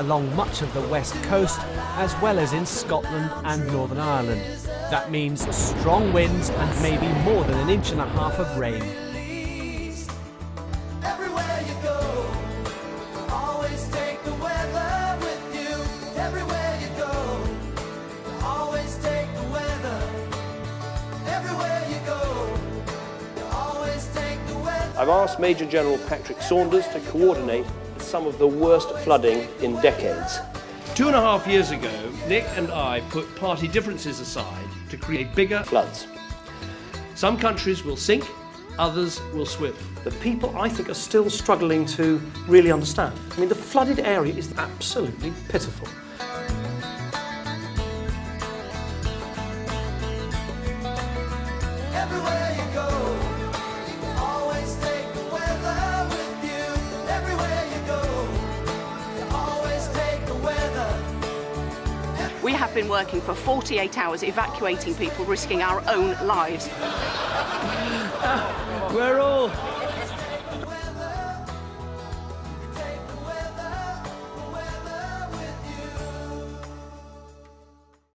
along much of the west coast, as well as in Scotland and Northern Ireland. That means strong winds and maybe more than 1.5 inches of rain. Everywhere you go, always take the weather with you. Everywhere you go, always take the weather. Everywhere you go, always take the weather. I've asked Major General Patrick Saunders to coordinate some of the worst flooding in decades. 2.5 years ago, Nick and I put party differences aside to create bigger Floods. Some countries will sink, others will swim. that people, I think, are still struggling to really understand. I mean, the flooded area is absolutely pitiful. Everywhere you go, always take the weather with you. Everywhere you go, always take the weather. We have been working for 48 hours evacuating people, risking our own lives. We're